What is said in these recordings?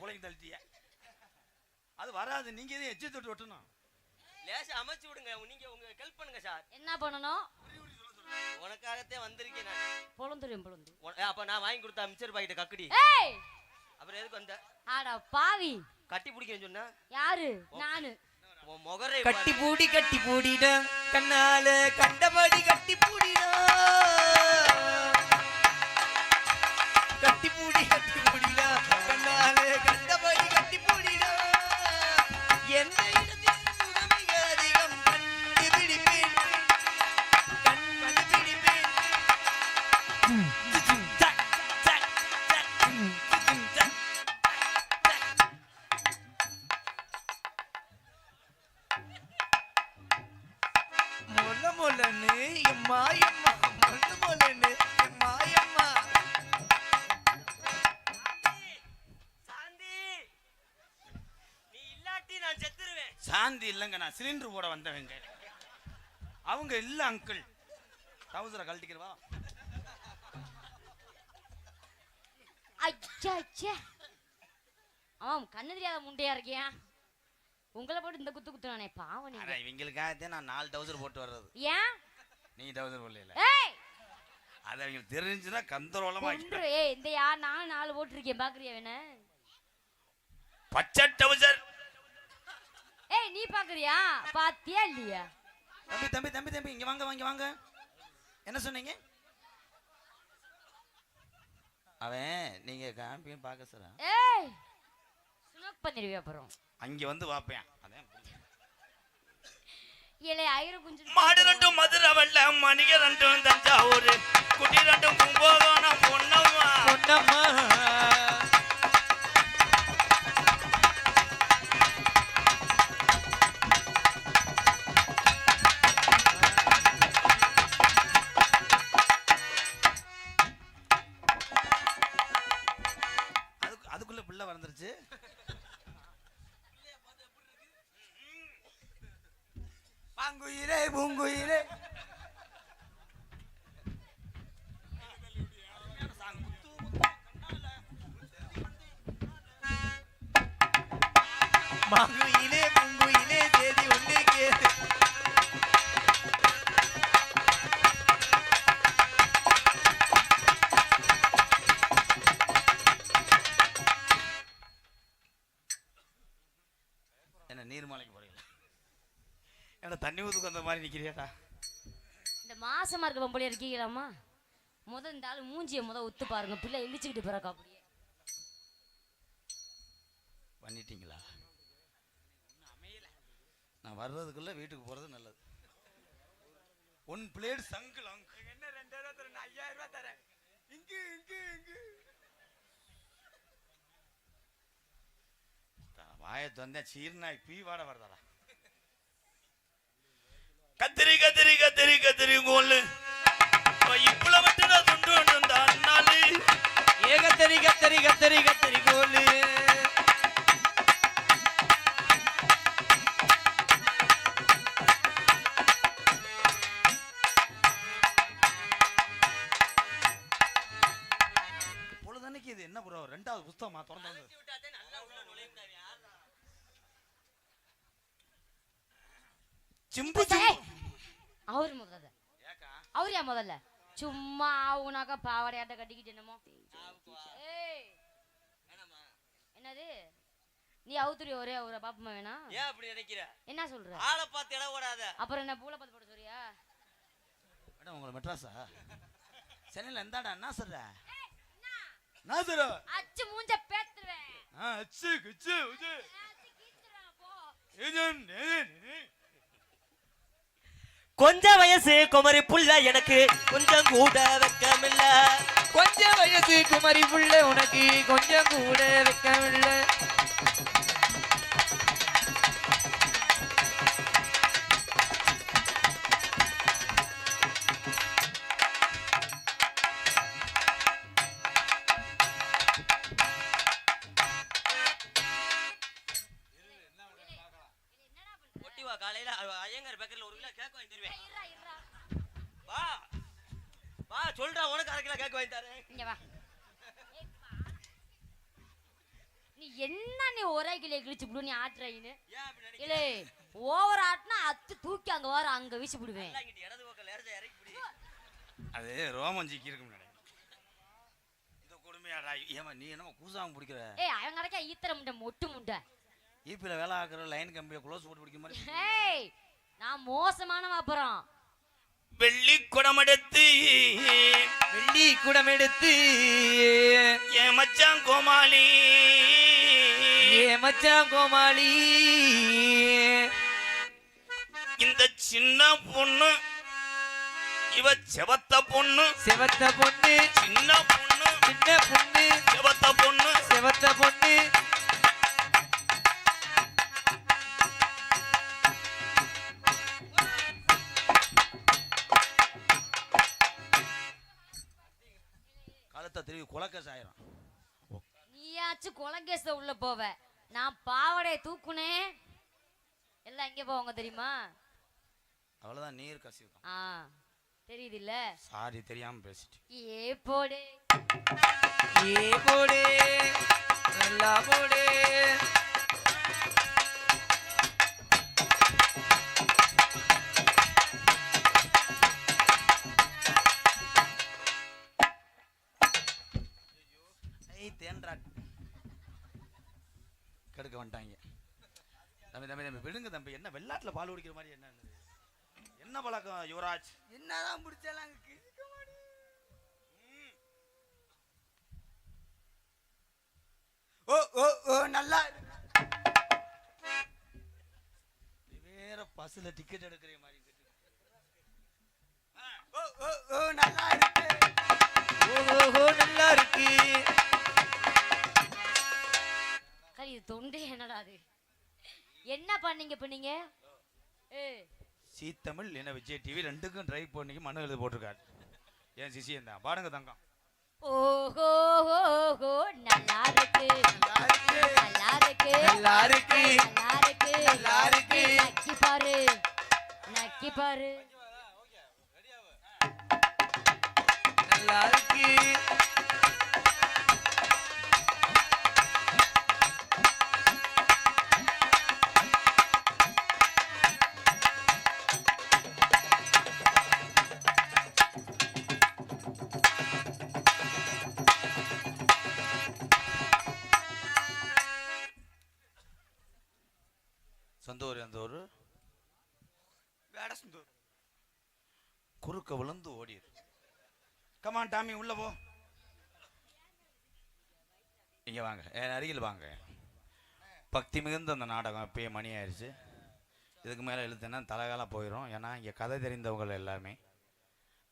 புழைங்க தள்ளிட்டிய. அது வராது. நீங்க எதுவும் எச்சி தொட்டு ஒட்டணும். லேசா அமைச்சு விடுங்க. நீங்க உங்க ஹெல்ப் பண்ணுங்க சார். என்ன பண்ணணும்? உனக்காகத்தே வந்திருக்கேன் நான். பொளந்துரும். அப்ப நான் வாங்கி கொடுத்த மிச்சர் பாக்கெட் கக்குடி. ஏய் அப்புறம் எதுக்கு வந்த? ஆடா பாவி. கட்டி பிடிக்கிறேன்னு சொன்னா யாரு? நானு. முகரே கட்டி பூடிடா கண்ணால கண்டபடி கட்டி பூடிடா. கட்டி பூடிடா கண்ணால கண்டபடி கட்டி பூடிடா. எந்த இடத்தில் மிக அதிகம் கண்டுபிடிப்பேன். சாந்தி இல்லைங்க, நான் சிலிண்டர் போட வந்தவங்க. அவங்க இல்ல அங்கிள். டவுசரை கழட்டிக்கிறவா. அவன் கண்ணு தெரியாத முண்டையா இருக்கியா? உங்களை போட்டு இந்த குத்து குத்துனானே பாவம். நீங்க இவங்களுக்காகத்தான் நான் 4 டவுசர் போட்டு வர்றது. ஏன் நீ டவுசர் போடல? ஏய் அது அவங்களுக்கு தெரிஞ்சுன்னா கந்தரோலமா ஏய் இந்த யார்? நான் 4 போட்டுருக்கேன் பாக்குறியா? வேண பச்சை டவுசர். ஏய் நீ பாக்குறியா? பாத்தியா இல்லையா? தம்பி இங்க வாங்க. என்ன சொன்னீங்க? அவன் நீங்க காம்பியும் பார்க்க சொல்ற. ஏய் சுனக் பண்ணிருவே அப்புறம். அங்க வந்து வாப்பேன். அதான் ஏலே ஐயரு குஞ்சு. மாடு ரெண்டும் மதுரை வல்ல, மணிக ரெண்டும் தஞ்சாவூர், குட்டி ரெண்டும் கும்போகோணம் பொன்னம்மா. அதுக்குள்ள பிள்ளை வந்துருச்சு. பாங்குயிரே பூங்குயிரே. மாங்குயிலே பூங்குயிலே தேதி ஒன்று கேது. என்ன நீர்மலைக்கு போறீங்களா? என்ன தண்ணி ஊத்துக்கு அந்த மாதிரி நிக்கிறியாடா? இந்த மாசமா இருக்க பொம்பளையா இருக்கீங்களாமா? இந்த ஆளு மூஞ்சிய உத்து பாருங்க. பிள்ளை இழிச்சுக்கிட்டு பிறக்கா அப்படியே. பண்ணிட்டீங்களா? நான் வர்றதுக்குள்ள வீட்டுக்கு போறது நல்லது. 1 பிளேட் சங்கிள் என்ன 2000 தரேன், 5000 தரேன். இங்கு வாயத்து வந்தா சீர்னாய் பீ வாட வருதாடா. கத்திரி கோல்லு இப்புல விட்டு நான் துண்டு வந்த அண்ணாலு. ஏ கத்திரி கோல்லு. பொழுதன்னைக்கு இது என்ன ப்ரோ? 2வது புத்தகமா திறந்து சிம்பு அவரு முதல்ல. அவரியா முதல்ல? சும்மா ஆகுனாக்கா பாவாடையாட்ட கட்டிக்கிட்டு என்னமோ. என்னது நீ அவுத்துரி ஒரே ஒரு பாப்பமா வேணா? ஏன் அப்படி நினைக்கிற? என்ன சொல்ற? ஆளை பார்த்து இடம் ஓடாத. அப்புறம் என்ன பூல பார்த்து போட சொல்றியா? மேடம் உங்களை மெட்ராஸா? சென்னையில எந்தாடா என்ன சொல்ற? நான் சொல்ற அச்சு மூஞ்ச பேத்துறேன். அச்சு குச்சு உச்சு கீத்துறா போ. கொஞ்ச வயசு குமரி புள்ள எனக்கு கொஞ்சம் கூட வெக்கமில்ல. கொஞ்சம் வயசு குமரி புள்ள உனக்கு கொஞ்சம் கூட வெக்கமில்ல. காலையில ஐயங்கார் பேக்கரில 1 கிலோ கேக் வாங்கி தருவேன். வா வா சொல்றா, உனக்கு 1/2 கிலோ கேக் வாங்கி தரேன். இங்க வா. நீ என்ன நீ ஒரே கிளியை கிழிச்சு விடு நீ ஆட்டுறீன்னு ஏன் அப்படி நினைக்கிற? இல்லே ஓவர் ஆட்டினா அத்து தூக்கி அங்க வர அங்க வீசி விடுவேன் நல்லா இங்கிட்டு இடது பக்கம் லேசா இறக்கி பிடி. அது ரோமஞ்சிக்கு இருக்கும் இந்த கொடுமையாடா. ஏமா நீ என்ன கூசாம பிடிக்கிற? ஏய் அவன் கிடைக்க ஈத்தர முண்டை மொட்டு முண்டை. ஈபில வேலை ஆக்குற லைன் கம்பியை க்ளோஸ் போட்டு பிடிக்கிற மாதிரி. ஏய் நான் மோசமான அப்புறம் வெள்ளி குடம் எடுத்து என் மச்சான் கோமாளி இந்த சின்ன பொண்ணு இவ செவத்த பொண்ணு சின்ன பொண்ணு செவத்த பொண்ணு கழுத்தை திருவி குலக்க சாயிரம். நீயாச்சும் கொலகேச உள்ள போவ நான் பாவடைய தூக்குனேன் எல்லாம் எங்க போவாங்க தெரியுமா? அவ்வளவுதான் நீர் கசிவு தான். தெரியுது இல்ல? சாரி தெரியாம பேசிட்டு. ஏ போடு நல்லா போடு. தேன்றா கெடுக்க வந்துட்டாங்க. தம்பி தம்பி தம்பி விடுங்க தம்பி. என்ன வெள்ளாட்டுல பால் குடிக்கிற மாதிரி என்ன பழக்கம் யுவராஜ்? என்னதான் பிடிச்சாலும் ஓ ஓ ஓ நல்லா வேற பஸ்ல டிக்கெட் எடுக்கிற மாதிரி. ஓ ஓ ஓ நல்லா இருக்கு. ஓஹோ நல்லா இருக்கு. இது தொண்டை என்னடா அது? என்ன பண்ணீங்க இப்ப நீங்க? சி தமிழ் என்ன விஜய் டிவி ரெண்டுக்கும் டிரைவ் பண்ணி மனு எழுதி போட்டிருக்காரு. ஏன் சிசியம் தான் பாடுங்க தங்கம். ஓஹோ ஓஹோ நல்லா இருக்கு நக்கி பாரு நல்லா இருக்கு. சொந்தூர் அந்த ஒரு வேட சொந்தூர் குறுக்க விழுந்து ஓடிடு. கமான் டாமி உள்ள போ. இங்க வாங்க என் அருகில் வாங்க. பக்தி மிகுந்த அந்த நாடகம் இப்பயே மணி ஆயிடுச்சு. இதுக்கு மேலே இழுத்துனா தலைகாலம் போயிடும். ஏன்னா இங்கே கதை தெரிந்தவங்க எல்லாமே.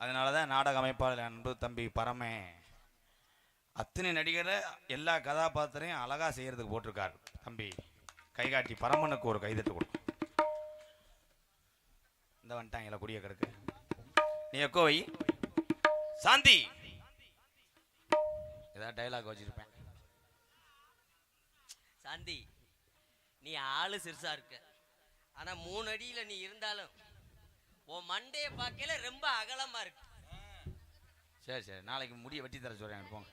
அதனால தான் நாடக அமைப்பாளர் அன்பு தம்பி பரமே அத்தனை நடிகரை எல்லா கதாபாத்திரையும் அழகாக செய்கிறதுக்கு போட்டிருக்காரு. தம்பி கைகாட்டி பரமனுக்கு ஒரு கைதட்டு கொடுக்கும். இந்த வந்துட்டாங்களா குடிய கிடக்கு. நீ எக்கோ வை சாந்தி. ஏதாவது டைலாக் வச்சிருப்பேன். சாந்தி நீ ஆளு சிறுசா இருக்க. ஆனா 3 அடியில நீ இருந்தாலும் உன் மண்டைய பார்க்கல ரொம்ப அகலமா இருக்கு. சரி சரி நாளைக்கு முடிய வெட்டி தர சொல்றேன். போங்க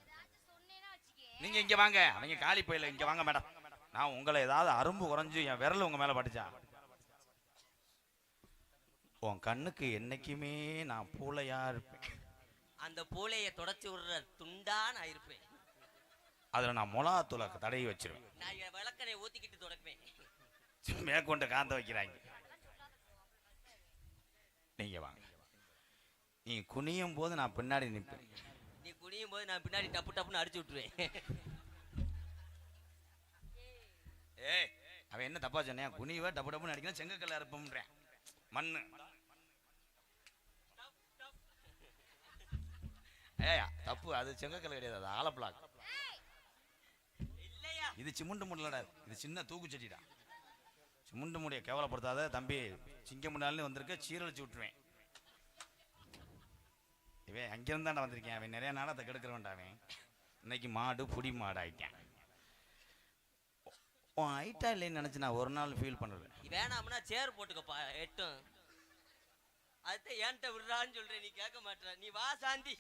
நீங்க இங்க வாங்க. அவங்க காலி போயில இங்க வாங்க மேடம். நான் உங்களை ஏதாவது அரும்பு குறைஞ்சு என் விரல் உங்க மேல பட்டுச்சா உன் கண்ணுக்கு என்னைக்குமே நான் பூளையா இருப்பேன். அந்த பூளைய தொடச்சி விடுற துண்டா நான் இருப்பேன். அதுல நான் மொளாத்தூளை தடவி வச்சிருவேன். நான் விளக்கனை ஊத்திக்கிட்டு தொடக்குவேன். மேற்கொண்டு காந்த வைக்கிறாங்க. நீங்க வாங்க. நீ குனியும் போது நான் பின்னாடி நிற்பேன். நீ குனியும் போது நான் பின்னாடி டப்பு டப்புன்னு அடிச்சு விட்டுருவேன். ஏய் அவன் என்ன தப்பா சொன்னேன்? குனிவ டப்பு டப்புன்னு அடிக்கணும் செங்கக்கல்ல இருப்போம்ன்றேன். மண்ணு ஏய் தப்பு. அது செங்கக்கல் கிடையாது, அது ஆலப்பிளாக். இது சிமுண்டு முடலடா. இது சின்ன தூக்குச்சட்டிடா. சிமுண்டு முடிய கேவலப்படுத்தாத தம்பி. சிங்கம் முன்னாலே வந்திருக்க சீரழிச்சு விட்டுருவேன். இவன் அங்கிருந்தாண்டா வந்திருக்கேன். அவன் நிறைய நாடத்தை கெடுக்கிறவன்டா. அவன் இன்னைக்கு மாடு புடி மாடு ஆயிட்டான். உன் ஐட்டா இல்லைன்னு நினைச்சு நான் ஒரு நாள் ஃபீல் பண்ணுறேன். வேணாம்னா சேர் போட்டுக்கப்பா எட்டும். அதுதான் ஏன்ட்ட விடுறான்னு சொல்றேன். நீ கேட்க மாட்டேற. நீ வா சாந்தி.